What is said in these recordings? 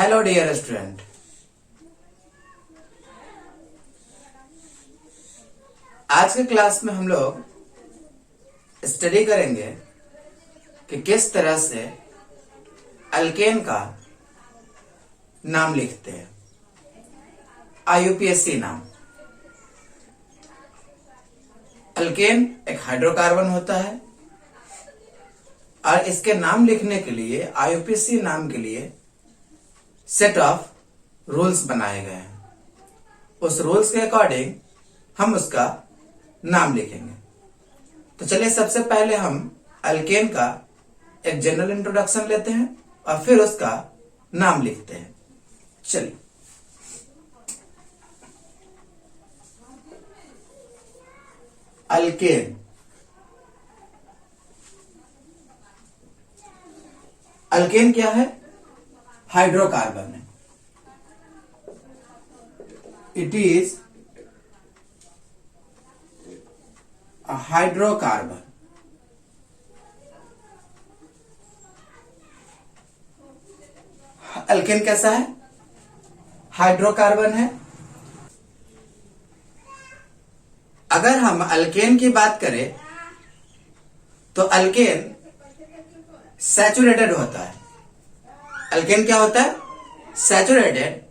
Hello dear student, आज के class में हम लोग स्टडी करेंगे कि किस तरह से अल्केन का नाम लिखते हैं। आईयूपीएससी नाम। अल्केन एक हाइड्रोकार्बन होता है और इसके नाम लिखने के लिए आईयूपीएससी नाम के लिए सेट ऑफ रूल्स बनाए गए हैं। उस रूल्स के अकॉर्डिंग हम उसका नाम लिखेंगे। तो चलिए सबसे पहले हम अल्केन का एक जनरल इंट्रोडक्शन लेते हैं और फिर उसका नाम लिखते हैं। चलिए अल्केन। अल्केन क्या है? हाइड्रोकार्बन है। It is a hydrocarbon. Alkane कैसा है? हाइड्रोकार्बन है। अगर हम अल्केन की बात करें तो अल्केन सैचुरेटेड होता है। अल्केन क्या होता है? सैचुरेटेड।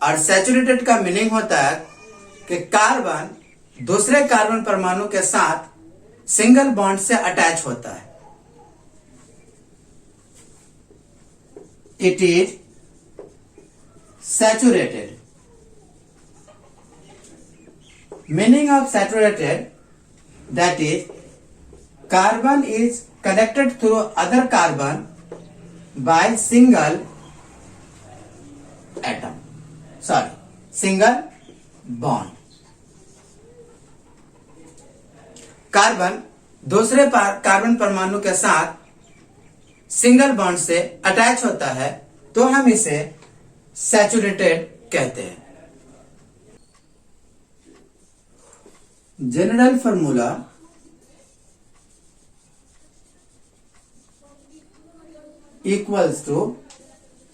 और सैचुरेटेड का मीनिंग होता है कि कार्बन दूसरे कार्बन परमाणु के साथ सिंगल बॉन्ड से अटैच होता है। It is saturated. Meaning of saturated, that is carbon is connected through other carbon by single atom, single bond। Carbon दूसरे कार्बन परमाणु के साथ सिंगल बॉन्ड से अटैच होता है तो हम इसे सैचुरेटेड कहते हैं। General formula equals to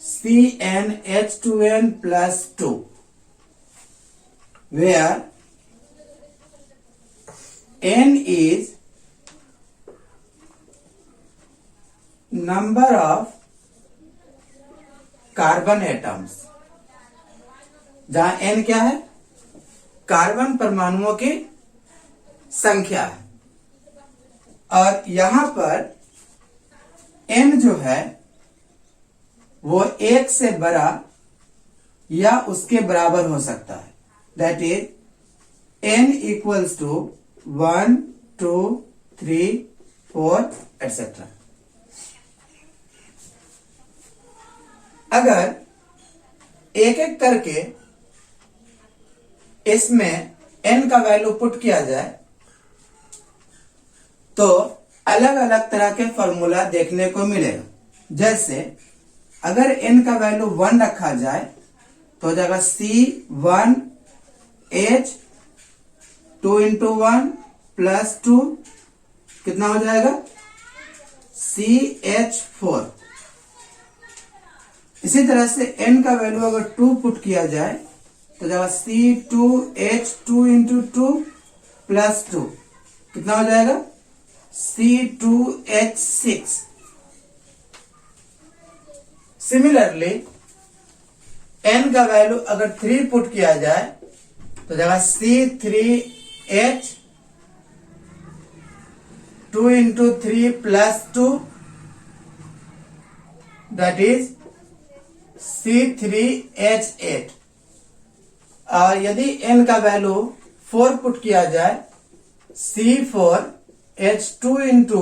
CnH2n plus 2, where n is number of carbon atoms. जहां n क्या है? कार्बन परमाणुओं की संख्या है। और यहां पर n जो है वो एक से बड़ा या उसके बराबर हो सकता है। That is n equals to 1, 2, 3, 4 etcetera. अगर एक एक करके इसमें n का वैल्यू पुट किया जाए तो अलग अलग तरह के फॉर्मूला देखने को मिलेगा। जैसे अगर n का वैल्यू 1 रखा जाए तो हो जाएगा C1H 2 इंटू 1 प्लस 2 कितना हो जाएगा? CH4। इसी तरह से n का वैल्यू अगर 2 पुट किया जाए तो जाएगा C2H2 इंटू 2 प्लस 2 कितना हो जाएगा? C2H6। सिमिलरली n का वैल्यू अगर 3 पुट किया जाए तो जाएगा C3H 2 into 3 plus 2 that is C3H8। और यदि n का वैल्यू 4 पुट किया जाए C4H2 इंटू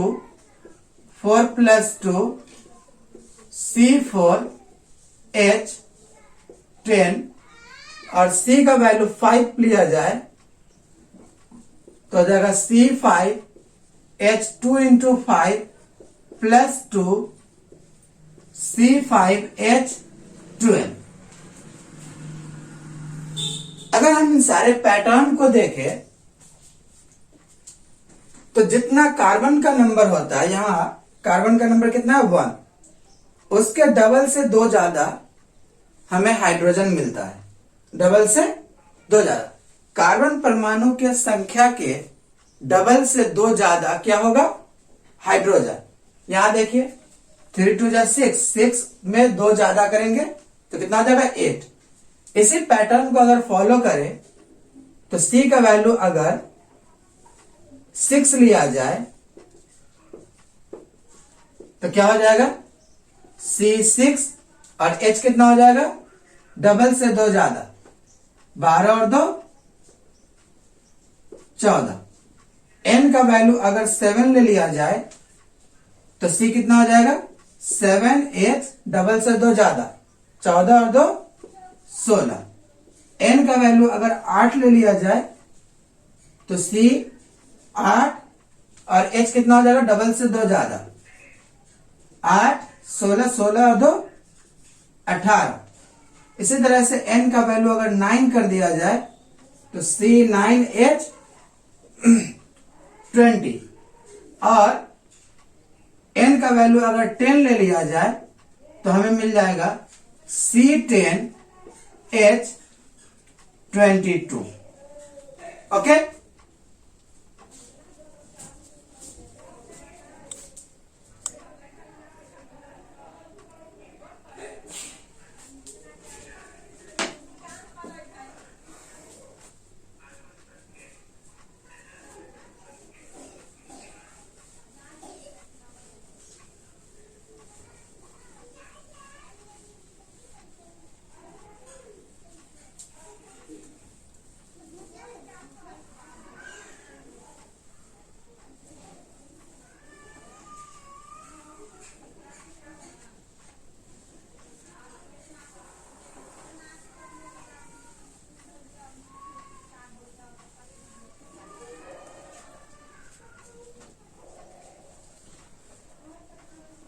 4 प्लस 2 C4H10। और C का वैल्यू 5 लिया जाए तो हो जाएगा C5H2 इंटू 5 प्लस 2 C5H12। अगर हम इन सारे पैटर्न को देखें तो जितना कार्बन का नंबर होता है, यहां कार्बन का नंबर कितना है? 1। उसके डबल से 2 ज्यादा हमें हाइड्रोजन मिलता है, डबल से दो ज्यादा। कार्बन परमाणु के संख्या के डबल से दो ज्यादा क्या होगा, हाइड्रोजन। यहां देखिए 3 2 6, 6 में दो ज्यादा करेंगे तो कितना हो जाएगा 8। इसी पैटर्न को अगर फॉलो करें तो C का वैल्यू अगर 6 लिया जाए तो क्या हो जाएगा C6 और H कितना हो जाएगा, डबल से दो ज्यादा, 12 और 2 14। N का वैल्यू अगर 7 ले लिया जाए तो C कितना हो जाएगा 7 H डबल से दो ज्यादा, 14 और 2 16। N का वैल्यू अगर 8 ले लिया जाए तो C 8 और H कितना हो जाएगा, डबल से दो ज्यादा, 8 16 16 और 2 18। इसी तरह से N का वैल्यू अगर 9 कर दिया जाए तो C 9 H 20 और N का वैल्यू अगर 10 ले लिया जाए तो हमें मिल जाएगा C 10 H 22। ओके,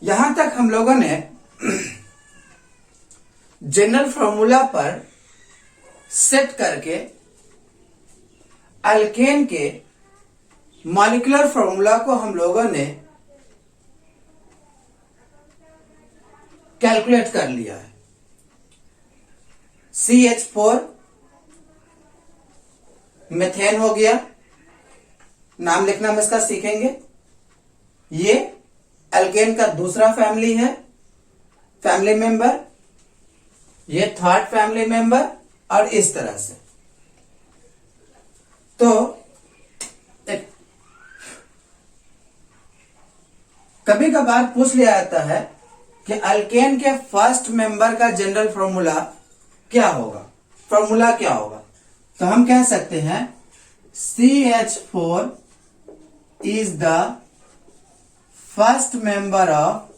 यहां तक हम लोगों ने जनरल फॉर्मूला पर सेट करके अल्केन के मॉलिक्यूलर फॉर्मूला को हम लोगों ने कैलकुलेट कर लिया है। CH4 मेथेन हो गया, नाम लिखना हम इसका सीखेंगे। ये एल्केन का दूसरा फैमिली है, फैमिली मेंबर, ये थर्ड फैमिली मेंबर और इस तरह से। तो कभी कभार पूछ लिया जाता है कि अल्केन के फर्स्ट मेंबर का जनरल फॉर्मूला क्या होगा, फॉर्मूला क्या होगा। तो हम कह सकते हैं CH4 is the first member of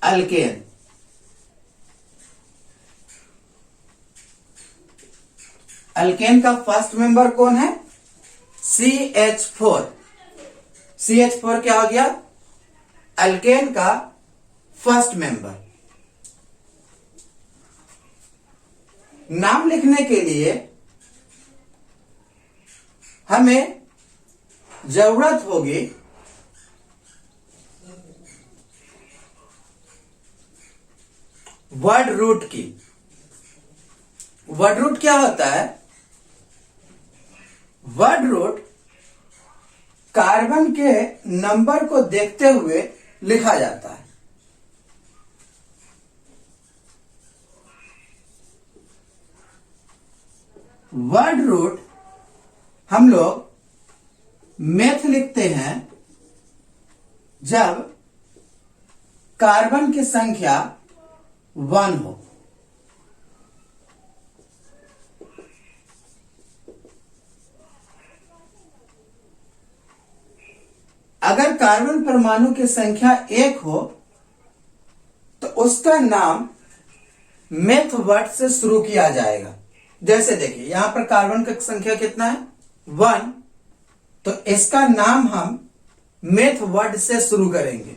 alkane. Alkane का फर्स्ट मेंबर कौन है, CH4। CH4 क्या हो गया, अल्केन का फर्स्ट मेंबर। नाम लिखने के लिए हमें जरूरत होगी वर्ड रूट की। वर्ड रूट क्या होता है, वर्ड रूट कार्बन के नंबर को देखते हुए लिखा जाता है। वर्ड रूट हम लोग मैथ लिखते हैं जब कार्बन की संख्या 1 हो। अगर कार्बन परमाणु की संख्या 1 हो तो उसका नाम मेथ वर्ड से शुरू किया जाएगा। जैसे देखिए यहां पर कार्बन का संख्या कितना है, 1, तो इसका नाम हम मेथ वर्ड से शुरू करेंगे।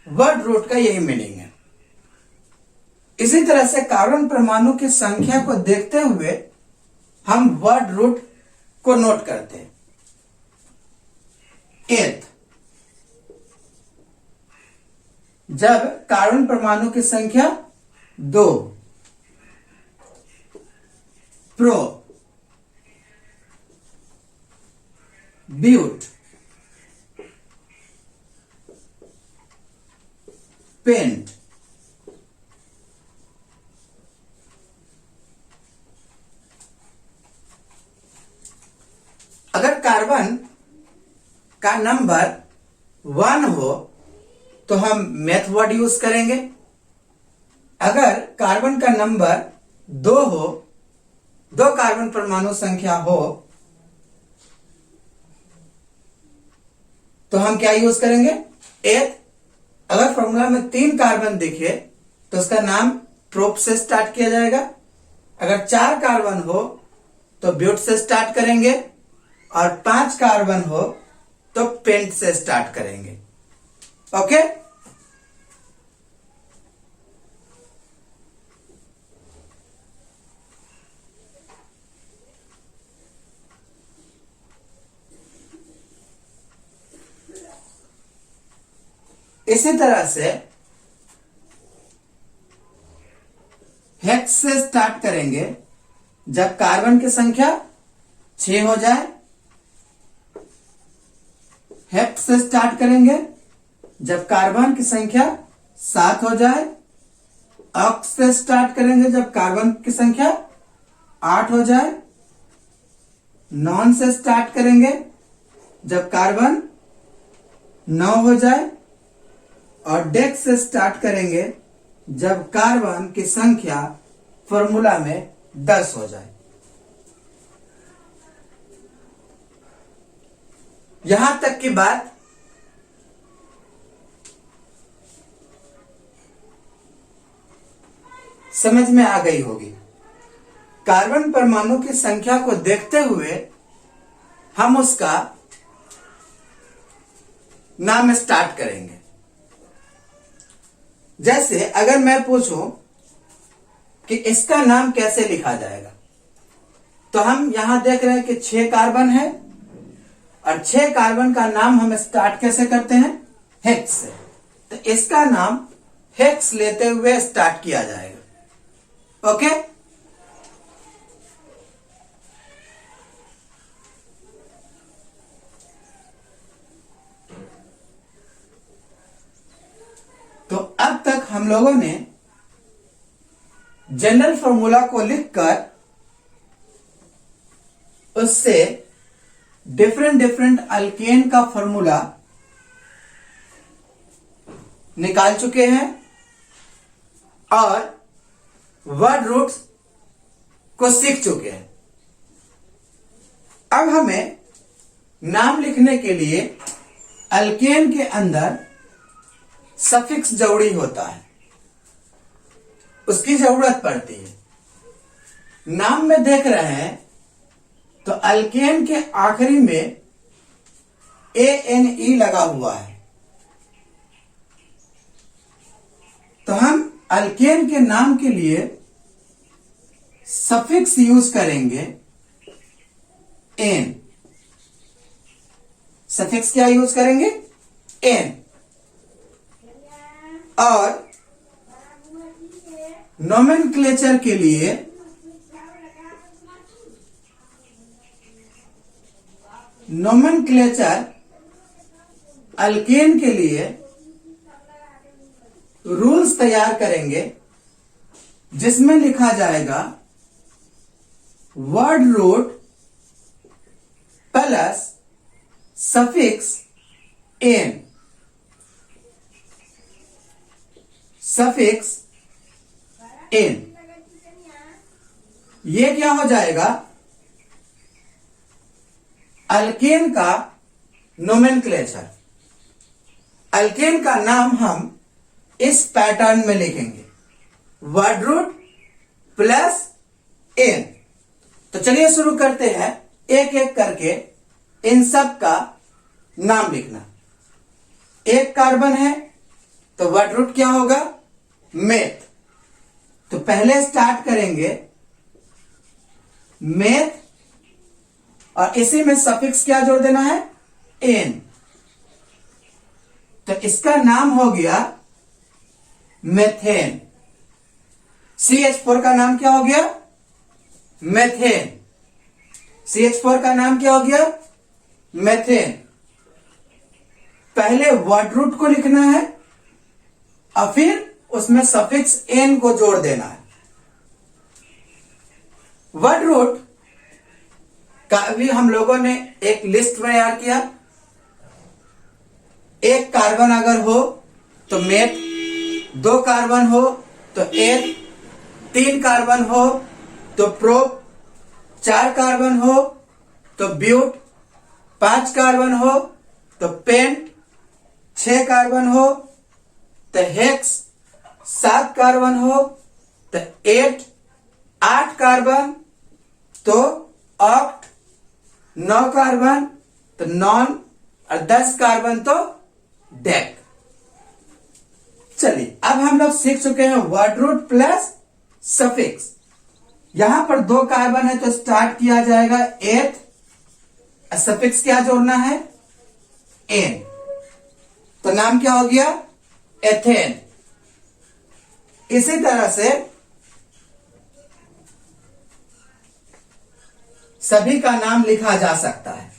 वर्ड रूट का यही मीनिंग है। इसी तरह से कार्बन परमाणु की संख्या को देखते हुए हम वर्ड रूट को नोट करते हैं। 8, जब कार्बन परमाणु की संख्या 2, प्रो, ब्यूट, पेंट, अगर कार्बन का नंबर 1 हो तो हम मेथ वर्ड यूज करेंगे। अगर कार्बन का नंबर 2 हो, 2 कार्बन परमाणु संख्या हो, तो हम क्या यूज करेंगे? एथ। अगर फॉर्मूला में 3 कार्बन दिखे तो उसका नाम प्रोप से स्टार्ट किया जाएगा। अगर 4 कार्बन हो तो ब्यूट से स्टार्ट करेंगे, और 5 कार्बन हो तो पेंट से स्टार्ट करेंगे। ओके? इसी तरह से हेक्स से स्टार्ट करेंगे जब कार्बन की संख्या 6 हो जाए। हेक्स से स्टार्ट करेंगे जब कार्बन की संख्या 7 हो जाए। ऑक्स से स्टार्ट करेंगे जब कार्बन की संख्या 8 हो जाए। नॉन से स्टार्ट करेंगे जब कार्बन 9 हो जाए, और डेक्स से स्टार्ट करेंगे जब कार्बन की संख्या फॉर्मूला में 10 हो जाए। यहां तक की बात समझ में आ गई होगी। कार्बन परमाणु की संख्या को देखते हुए हम उसका नाम स्टार्ट करेंगे। जैसे अगर मैं पूछूं कि इसका नाम कैसे लिखा जाएगा, तो हम यहां देख रहे हैं कि 6 कार्बन है, और 6 कार्बन का नाम हम स्टार्ट कैसे करते हैं? हेक्स से। तो इसका नाम हेक्स लेते हुए स्टार्ट किया जाएगा। ओके? तो अब तक हम लोगों ने जनरल फॉर्मूला को लिखकर उससे डिफरेंट डिफरेंट अल्केन का फॉर्मूला निकाल चुके हैं, और वर्ड रूट्स को सीख चुके हैं। अब हमें नाम लिखने के लिए अल्केन के अंदर सफिक्स जरूरी होता है, उसकी जरूरत पड़ती है। नाम में देख रहे हैं तो अल्केन के आखिरी में ANE लगा हुआ है, तो हम अल्केन के नाम के लिए सफिक्स यूज करेंगे एन। सफिक्स क्या यूज करेंगे? एन। और नोमेनक्लेचर के लिए अल्केन के लिए रूल्स तैयार करेंगे, जिसमें लिखा जाएगा word root plus suffix N. Suffix N, ये क्या हो जाएगा? अल्केन का नोमेनक्लेचर। अल्केन का नाम हम इस पैटर्न में लिखेंगे, वर्ड रूट प्लस एन। तो चलिए शुरू करते हैं एक एक करके इन सब का नाम लिखना। एक कार्बन है तो वर्ड रूट क्या होगा? मेथ। तो पहले स्टार्ट करेंगे मेथ, और इसी में सफिक्स क्या जोड़ देना है? एन। तो इसका नाम हो गया मेथेन। CH4 का नाम क्या हो गया? मेथेन। CH4 का नाम क्या हो गया? मेथेन। पहले वर्ड रूट को लिखना है और फिर उसमें सफिक्स एन को जोड़ देना है। वर्ड रूट का भी हम लोगों ने एक लिस्ट तैयार किया। एक कार्बन अगर हो तो मेथ, 2 कार्बन हो तो एथ, 3 कार्बन हो तो प्रोप, 4 कार्बन हो तो ब्यूट, 5 कार्बन हो तो पेंट, 6 कार्बन हो तो हेक्स, 7 कार्बन हो तो 8 कार्बन तो ऑक्ट, 9 कार्बन तो नॉन और 10 कार्बन तो डेक। चलिए अब हम लोग सीख चुके हैं वर्ड रूट प्लस सफिक्स। यहां पर 2 कार्बन है तो स्टार्ट किया जाएगा एथ, सफिक्स क्या जोड़ना है? एन। तो नाम क्या हो गया? एथेन। इसी तरह से सभी का नाम लिखा जा सकता है।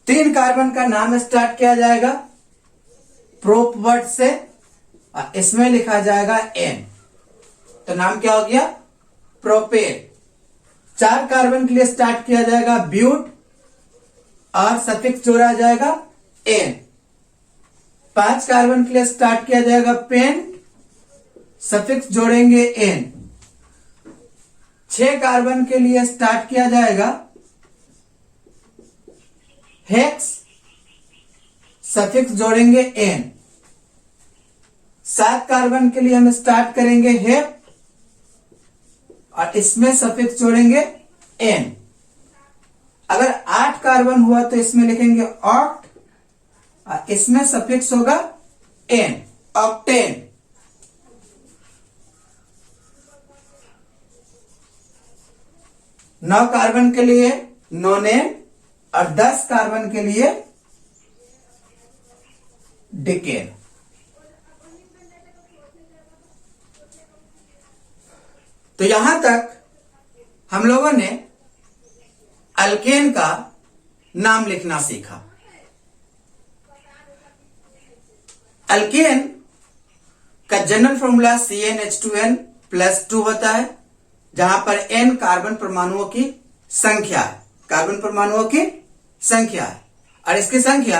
तीन कार्बन का नाम स्टार्ट किया जाएगा प्रोप वर्ड से और इसमें लिखा जाएगा एन। तो नाम क्या हो गया? प्रोपेन। 4 कार्बन के लिए स्टार्ट किया जाएगा ब्यूट और सफिक्स जोड़ा जाएगा एन। 5 कार्बन के लिए स्टार्ट किया जाएगा पेंट, सफिक्स जोड़ेंगे एन। 6 कार्बन के लिए स्टार्ट किया जाएगा हेक्स, सफिक्स जोड़ेंगे एन। 7 कार्बन के लिए हम स्टार्ट करेंगे हेप और इसमें सफिक्स जोड़ेंगे एन। अगर 8 कार्बन हुआ तो इसमें लिखेंगे ऑक्ट और इसमें सफिक्स होगा एन, ऑक्टेन। 9 कार्बन के लिए नोनेन और 10 कार्बन के लिए डिकेन। तो यहां तक हम लोगों ने अल्केन का नाम लिखना सीखा। अल्केन का जनरल फॉर्मूला CnH2n+2 होता है, जहां पर n कार्बन परमाणुओं की संख्या है, कार्बन परमाणुओं की संख्या है और इसकी संख्या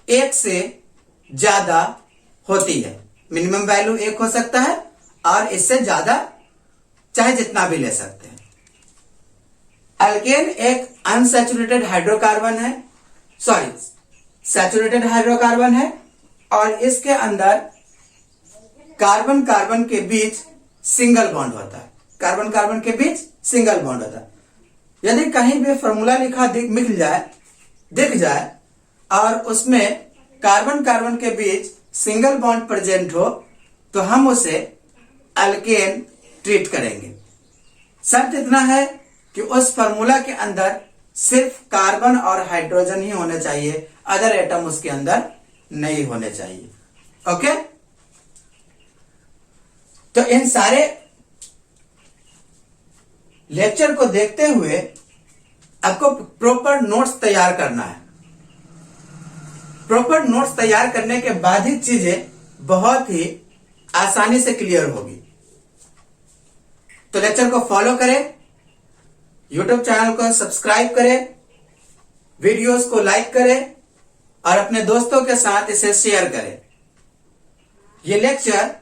1 से ज्यादा होती है। मिनिमम वैल्यू 1 हो सकता है और इससे ज्यादा चाहे जितना भी ले सकते हैं। अल्केन एक अनसैचुरेटेड हाइड्रोकार्बन है, सॉरी सैचुरेटेड हाइड्रोकार्बन है और इसके अंदर कार्बन कार्बन के बीच सिंगल बॉन्ड होता है। कार्बन कार्बन के बीच सिंगल बॉन्ड होता है। यदि कहीं भी फॉर्मूला लिखा दिख जाए और उसमें कार्बन कार्बन के बीच सिंगल बॉन्ड प्रेजेंट हो तो हम उसे अल्केन ट्रीट करेंगे। शर्त इतना है कि उस फॉर्मूला के अंदर सिर्फ कार्बन और हाइड्रोजन ही होने चाहिए, अदर एटम उसके अंदर नहीं होने चाहिए। ओके, तो इन सारे लेक्चर को देखते हुए आपको प्रॉपर नोट्स तैयार करना है। प्रॉपर नोट्स तैयार करने के बाद ही चीजें बहुत ही आसानी से क्लियर होगी। तो लेक्चर को फॉलो करें, यूट्यूब चैनल को सब्सक्राइब करें, वीडियोस को लाइक करें और अपने दोस्तों के साथ इसे शेयर करें। ये लेक्चर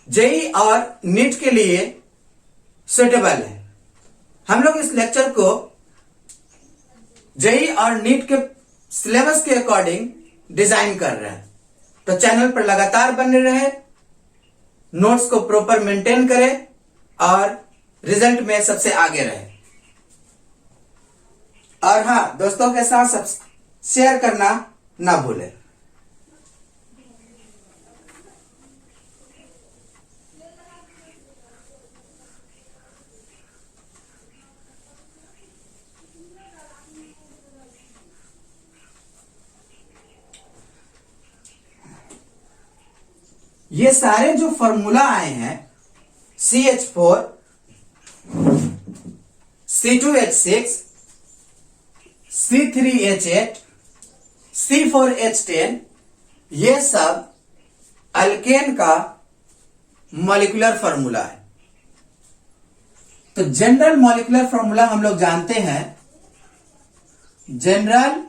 जेई और नीट के लिए सुटेबल है। हम लोग इस लेक्चर को जेई और नीट के सिलेबस के अकॉर्डिंग डिजाइन कर रहे हैं। तो चैनल पर लगातार बने रहे, नोट्स को प्रॉपर मेंटेन करें और रिजल्ट में सबसे आगे रहे। और हाँ, दोस्तों के साथ शेयर करना ना भूलें। ये सारे जो फॉर्मूला आए हैं CH4, C2H6, C3H8, C4H10, ये सब अल्केन का मॉलिक्यूलर फॉर्मूला है। तो जनरल मॉलिक्यूलर फॉर्मूला हम लोग जानते हैं, general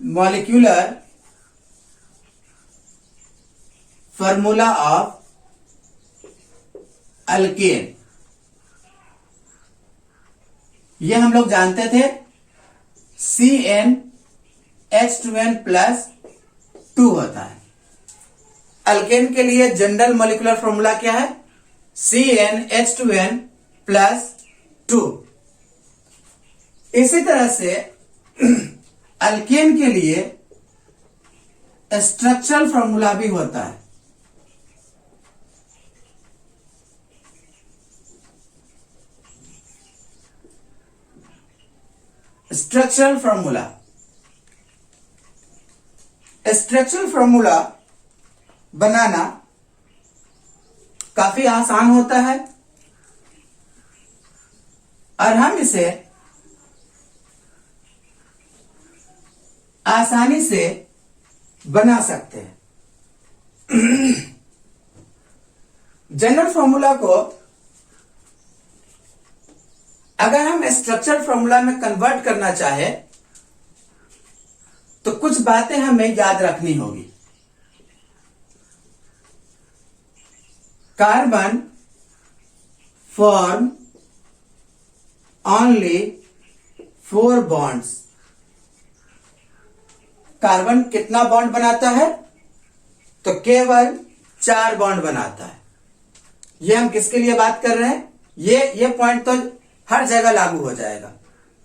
molecular formula of alkane, ये हम लोग जानते थे CnH2n+2 होता है। अल्केन के लिए जनरल मॉलिक्यूलर फॉर्मूला क्या है? CnH2n+2। इसी तरह से अल्केन के लिए स्ट्रक्चरल फॉर्मूला भी होता है। स्ट्रक्चरल फॉर्मूला, स्ट्रक्चरल फॉर्मूला बनाना काफी आसान होता है और हम इसे आसानी से बना सकते हैं। जनरल फॉर्मूला को अगर हम स्ट्रक्चरल फॉर्मूला में कन्वर्ट करना चाहे तो कुछ बातें हमें याद रखनी होगी। Carbon form only 4 bonds. Carbon कितना बॉन्ड बनाता है? तो केवल 4 बॉन्ड बनाता है। ये हम किसके लिए बात कर रहे हैं? ये पॉइंट तो हर जगह लागू हो जाएगा,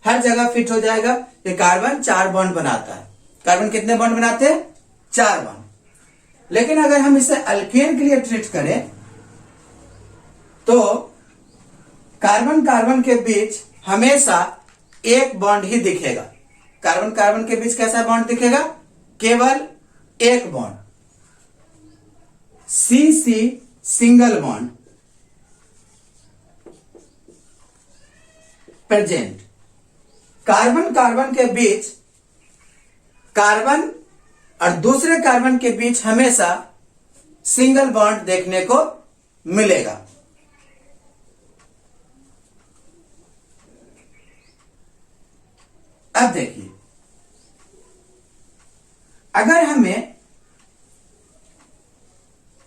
हर जगह फिट हो जाएगा कि कार्बन 4 बॉन्ड बनाता है। कार्बन कितने बॉन्ड बनाते हैं? 4 बॉन्ड। लेकिन अगर हम इसे अल्केन के लिए ट्रीट करें तो कार्बन कार्बन के बीच हमेशा एक बॉन्ड ही दिखेगा। कार्बन कार्बन के बीच कैसा बॉन्ड दिखेगा? केवल एक bond, CC single bond present. Carbon carbon के बीच, कार्बन और दूसरे कार्बन के बीच हमेशा सिंगल बॉन्ड देखने को मिलेगा। अब देखिए, अगर हमें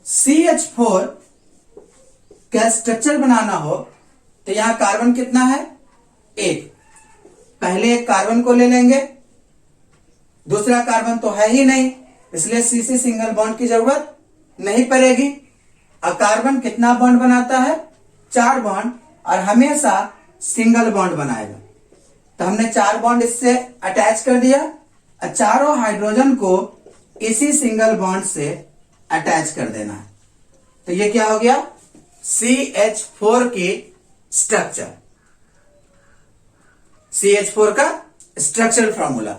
CH4 का स्ट्रक्चर बनाना हो तो यहां कार्बन कितना है? 1। पहले एक कार्बन को ले लेंगे, दूसरा कार्बन तो है ही नहीं, इसलिए CC सिंगल बॉन्ड की जरूरत नहीं पड़ेगी। और कार्बन कितना बॉन्ड बनाता है? 4 बॉन्ड, और हमेशा सिंगल बॉन्ड बनाएगा। तो हमने 4 बॉन्ड इससे अटैच कर दिया और चारों हाइड्रोजन को इसी सिंगल बॉन्ड से अटैच कर देना है। तो ये क्या हो गया? CH4 की स्ट्रक्चर, CH4 का स्ट्रक्चरल फॉर्मूला।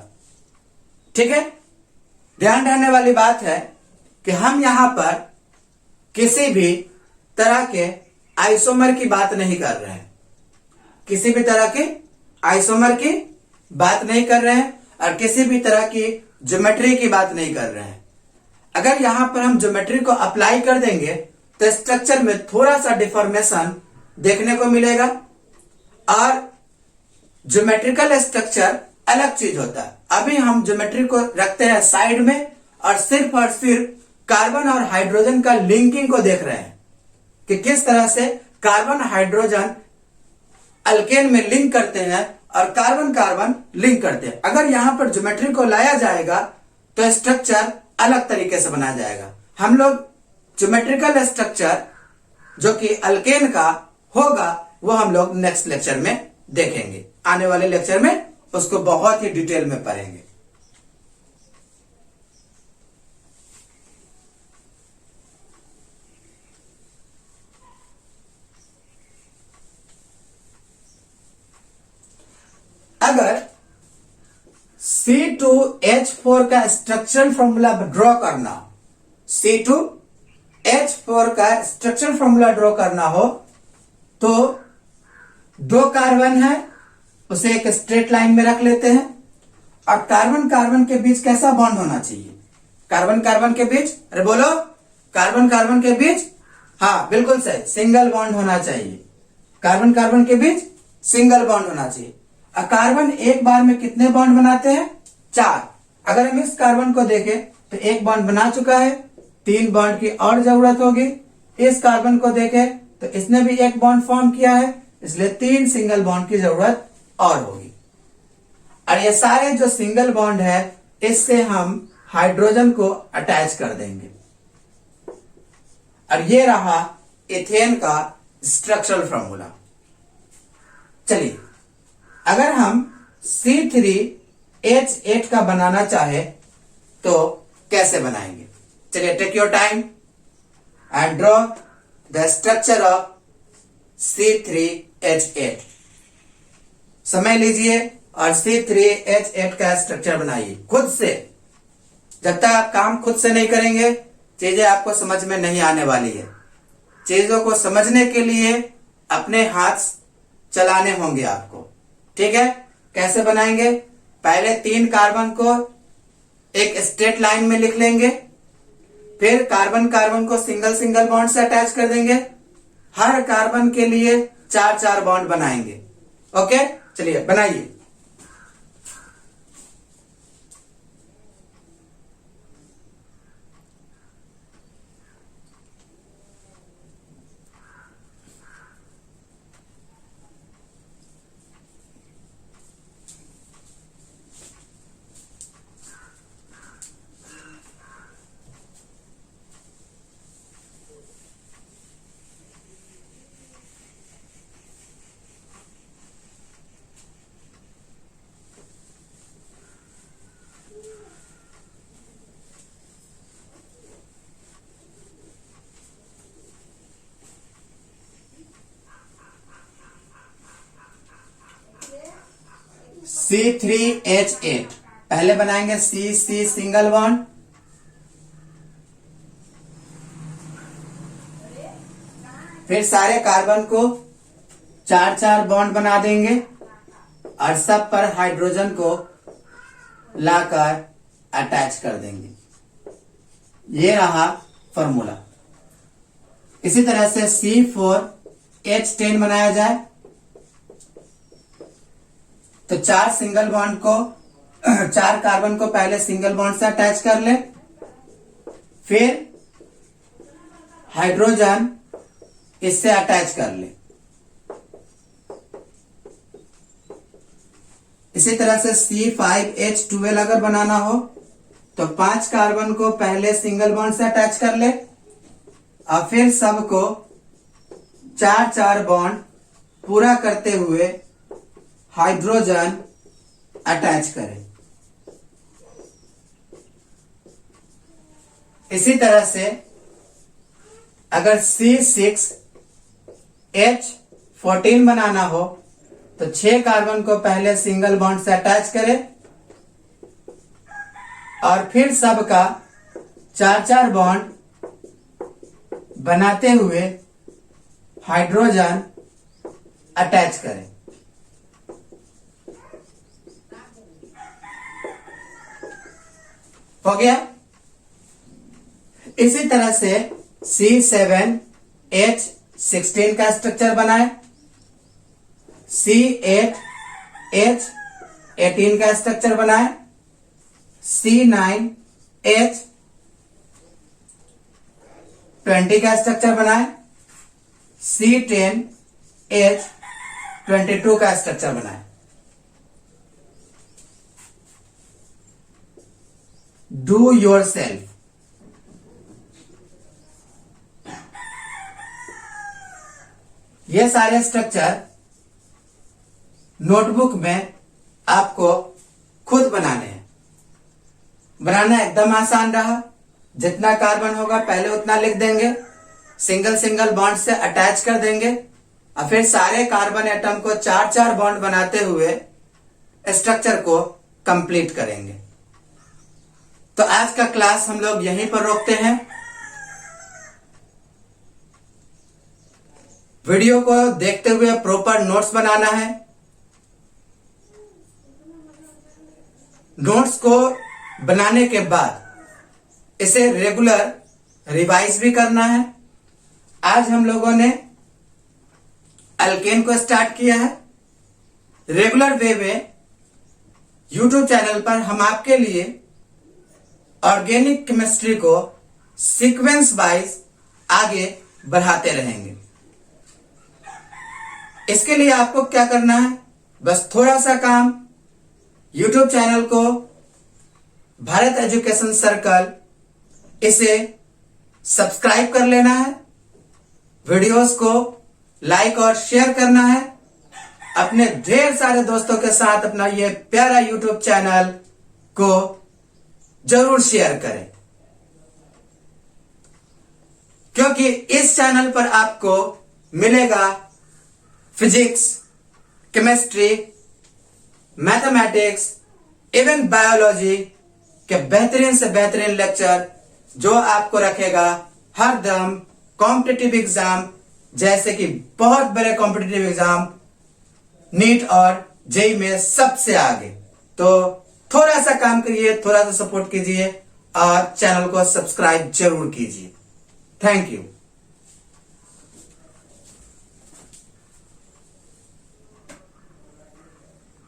ठीक है, ध्यान रखने वाली बात है कि हम यहां पर किसी भी तरह के आइसोमर की बात नहीं कर रहे हैं, किसी भी तरह के आइसोमर की बात नहीं कर रहे हैं और किसी भी तरह की ज्योमेट्री की बात नहीं कर रहे हैं। अगर यहां पर हम ज्योमेट्री को अप्लाई कर देंगे तो स्ट्रक्चर में थोड़ा सा डिफॉर्मेशन देखने को मिलेगा और ज्योमेट्रिकल स्ट्रक्चर अलग चीज होता है। अभी हम ज्योमेट्री को रखते हैं साइड में और सिर्फ कार्बन और हाइड्रोजन का लिंकिंग को देख रहे हैं कि किस तरह से कार्बन हाइड्रोजन अल्केन में लिंक करते हैं और कार्बन कार्बन लिंक करते हैं। अगर यहां पर ज्योमेट्री को लाया जाएगा तो स्ट्रक्चर अलग तरीके से बनाया जाएगा। हम लोग ज्योमेट्रिकल स्ट्रक्चर जो कि अल्केन का होगा वो हम लोग नेक्स्ट लेक्चर में देखेंगे। आने वाले लेक्चर में उसको बहुत ही डिटेल में पढ़ेंगे। अगर C2H4 का स्ट्रक्चरल फॉर्मूला ड्रॉ करना, C2H4 का स्ट्रक्चरल फॉर्मूला ड्रॉ करना हो तो 2 कार्बन है, उसे एक स्ट्रेट लाइन में रख लेते हैं। और कार्बन कार्बन के बीच कैसा बॉन्ड होना चाहिए? कार्बन कार्बन के बीच, अरे बोलो, कार्बन कार्बन के बीच, हाँ बिल्कुल सही, सिंगल बॉन्ड होना चाहिए। कार्बन कार्बन के बीच सिंगल बॉन्ड होना चाहिए। और कार्बन एक बार में कितने बॉन्ड बनाते हैं? 4। अगर हम इस कार्बन को देखें तो एक बॉन्ड बना चुका है, 3 बॉन्ड की और जरूरत होगी। इस कार्बन को देखें तो इसने भी एक बॉन्ड फॉर्म किया है, इसलिए 3 सिंगल बॉन्ड की जरूरत और होगी। और ये सारे जो सिंगल बॉन्ड है, इससे हम हाइड्रोजन को अटैच कर देंगे। और ये रहा इथेन का स्ट्रक्चरल फॉर्मूला। चलिए, अगर हम C3H8 का बनाना चाहे तो कैसे बनाएंगे? चलिए, take your time and draw the structure of C3H8। समय लीजिए और C3H8 का स्ट्रक्चर बनाइए खुद से। जब तक आप काम खुद से नहीं करेंगे, चीजें आपको समझ में नहीं आने वाली है। चीजों को समझने के लिए अपने हाथ चलाने होंगे आपको, ठीक है? कैसे बनाएंगे? पहले 3 कार्बन को एक स्ट्रेट लाइन में लिख लेंगे, फिर कार्बन कार्बन को सिंगल सिंगल बॉन्ड से अटैच कर देंगे। हर कार्बन के लिए 4-4 बॉन्ड बनाएंगे। ओके, चलिए बनाइए। C3H8 पहले बनाएंगे C सिंगल बॉन्ड, फिर सारे कार्बन को 4-4 बॉन्ड बना देंगे और सब पर हाइड्रोजन को लाकर अटैच कर देंगे। ये रहा फॉर्मूला। इसी तरह से C4H10 बनाया जाए तो 4 सिंगल बॉन्ड को 4 कार्बन को पहले सिंगल बॉन्ड से अटैच कर ले, फिर हाइड्रोजन इससे अटैच कर ले। इसी तरह से C5H12 अगर बनाना हो तो 5 कार्बन को पहले सिंगल बॉन्ड से अटैच कर ले और फिर सबको 4-4 बॉन्ड पूरा करते हुए हाइड्रोजन अटैच करें। इसी तरह से अगर C6H14 बनाना हो तो 6 कार्बन को पहले सिंगल बॉन्ड से अटैच करें और फिर सबका 4-4 बॉन्ड बनाते हुए हाइड्रोजन अटैच करें। हो गया। इसी तरह से C7H16 का स्ट्रक्चर बनाए, C8H18 का स्ट्रक्चर बनाए, C9H20 का स्ट्रक्चर बनाए, C10H22 का स्ट्रक्चर बनाए। Do your self. ये सारे स्ट्रक्चर नोटबुक में आपको खुद बनाने हैं। बनाना एकदम आसान रहा। जितना कार्बन होगा पहले उतना लिख देंगे, सिंगल सिंगल बॉन्ड से अटैच कर देंगे और फिर सारे कार्बन एटम को 4-4 बॉन्ड बनाते हुए स्ट्रक्चर को कंप्लीट करेंगे। तो आज का क्लास हम लोग यहीं पर रोकते हैं। वीडियो को देखते हुए प्रॉपर नोट्स बनाना है। नोट्स को बनाने के बाद इसे रेगुलर रिवाइज भी करना है। आज हम लोगों ने अल्केन को स्टार्ट किया है। रेगुलर वे में यूट्यूब चैनल पर हम आपके लिए ऑर्गेनिक केमिस्ट्री को सीक्वेंस वाइज आगे बढ़ाते रहेंगे। इसके लिए आपको क्या करना है, बस थोड़ा सा काम, यूट्यूब चैनल को भारत एजुकेशन सर्कल इसे सब्सक्राइब कर लेना है, वीडियोस को लाइक और शेयर करना है, अपने ढेर सारे दोस्तों के साथ अपना ये प्यारा यूट्यूब चैनल को जरूर शेयर करें, क्योंकि इस चैनल पर आपको मिलेगा physics, chemistry, mathematics, even biology के बेहतरीन से बेहतरीन लेक्चर जो आपको रखेगा हर दम कॉम्पिटिटिव एग्जाम, जैसे कि बहुत बड़े कॉम्पिटिटिव एग्जाम नीट और जेई में सबसे आगे। तो थोड़ा सा काम करिए, थोड़ा सा सपोर्ट कीजिए और चैनल को सब्सक्राइब जरूर कीजिए। Thank you.